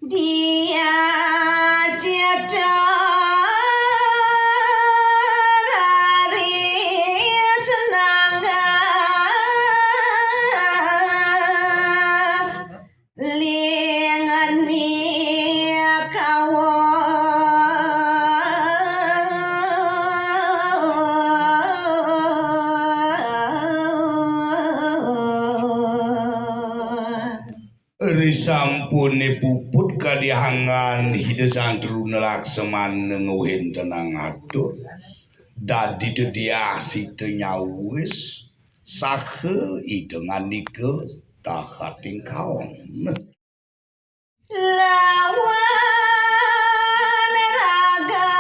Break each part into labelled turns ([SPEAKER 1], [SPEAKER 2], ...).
[SPEAKER 1] Dia siada hari senangga lingani
[SPEAKER 2] sampune puput kadihangan hidup santru nelaksamana ngeuhin tenang atur dadi dia situ nyawis sahe dengan nike tahating kaon
[SPEAKER 1] lawan raga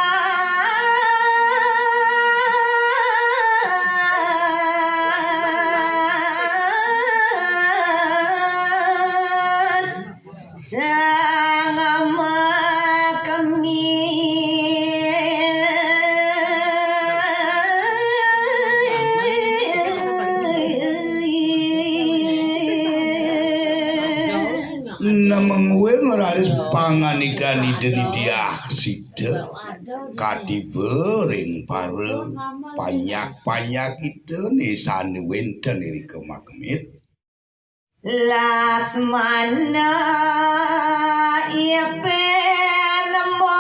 [SPEAKER 1] sama kami
[SPEAKER 2] namangwe ngeraris panganikan iden dia sida kati bering para panyak itu nisane wenten iri kemakmit
[SPEAKER 1] Laksmana ipe namo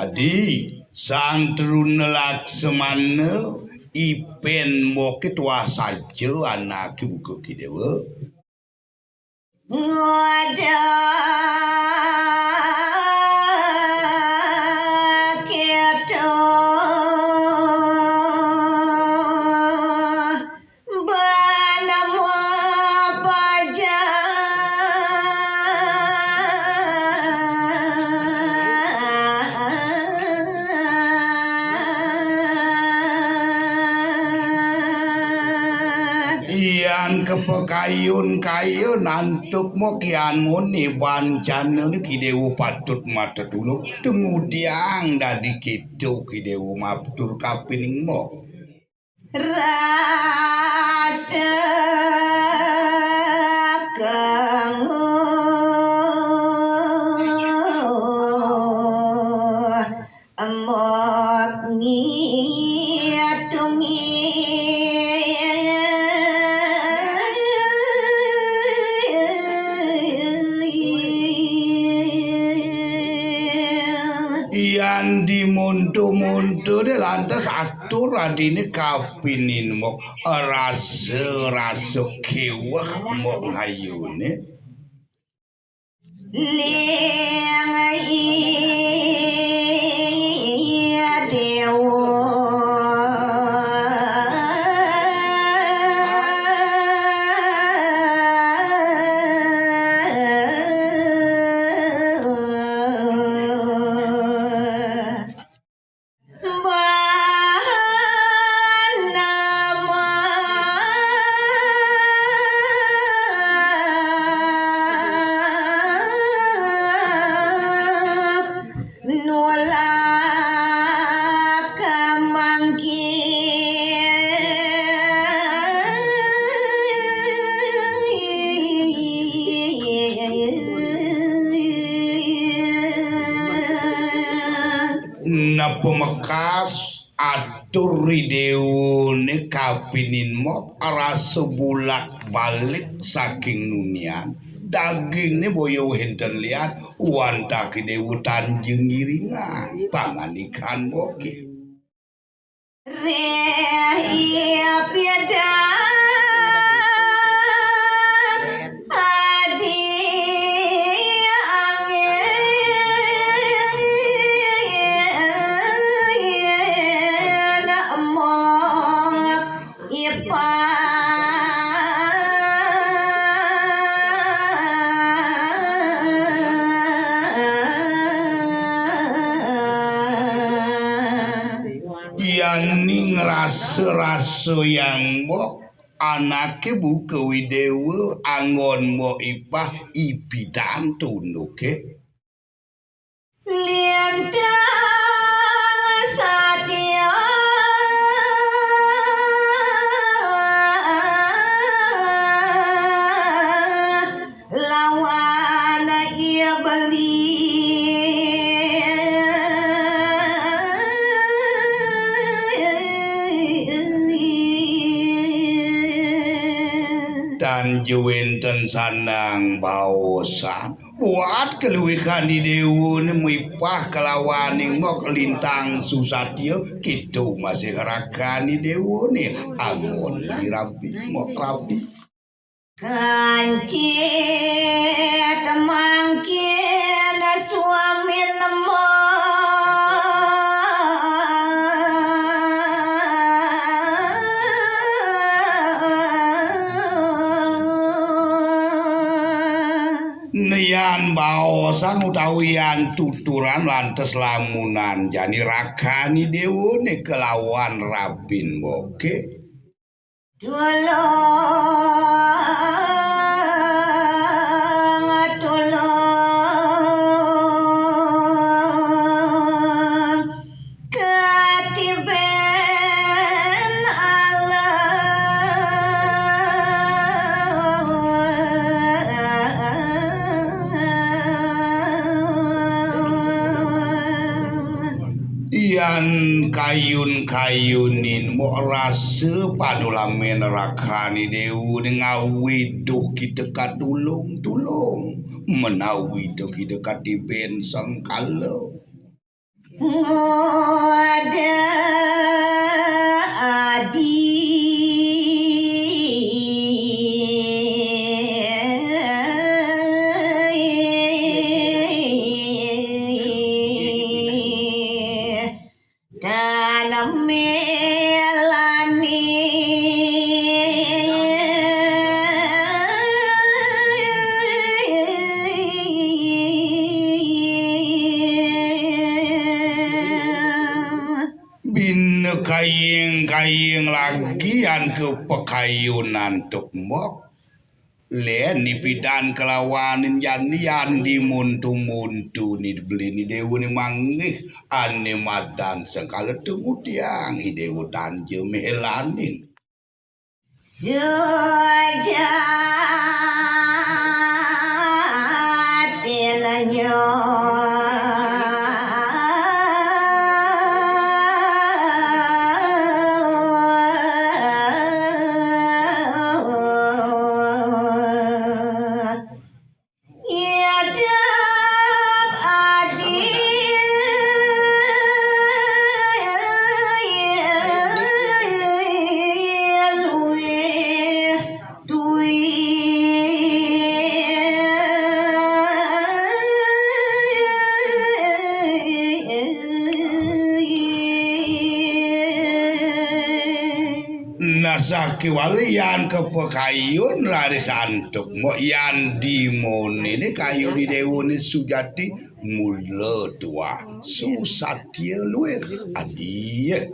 [SPEAKER 2] adi santru Laksmana ipen mokit wah saja anak ibu kidewa
[SPEAKER 1] ngoda keto banamo paja
[SPEAKER 2] ian kepekayun kayu nantuk mo kian muni bancana ni kidewu patut mata dulu kemudian dadi kitu kidewu mabtur kapining mo
[SPEAKER 1] rasa kangu amok ngiatungi
[SPEAKER 2] ian dimuntu de lantas atur adine kapinin mo rasa kewah mo ngayune
[SPEAKER 1] iya dewa
[SPEAKER 2] na pemekas atur rideune kapinin mo rasa bulak balik saking nunian dagingnya boyo henten liat wanta kidewu tanjung iringan panganikan boke
[SPEAKER 1] iya piada
[SPEAKER 2] yani ngerasa yang mo anake buka widewa angon mo ipah ipidan tunduke
[SPEAKER 1] lianda
[SPEAKER 2] dan juwenten sandang baosan buat keluikan di dewa ni muipah kelawan ni mok lintang susatyo gitu masih rakan di dewa ni angon di rapi mok rapi
[SPEAKER 1] kancit mangkin suami nemo
[SPEAKER 2] nian baosan utawian tuturan lantes lamunan jani rakani dewa ni kelawan rabin boke
[SPEAKER 1] tulung katiben
[SPEAKER 2] ian kayun-kayunin mok rasa padulamen rakani dewa ni ngawiduh kita katulung-tulung menawiduh kita katiben sangkalo
[SPEAKER 1] ngoda dalam melani
[SPEAKER 2] bina kaying-kaying lagian ke pekayunan tuk mok len ni pidan kelawanin janian di muntu-muntu ni beli ni dewa ni mangih ane madan sengkala tunggu tiang i dewa tanjo melanin
[SPEAKER 1] sujatinanyo
[SPEAKER 2] nasaki walian ke pekayun lari santuk mo yan dimon ini kayu di dewa ni sujati mula tua susatya luer adiyek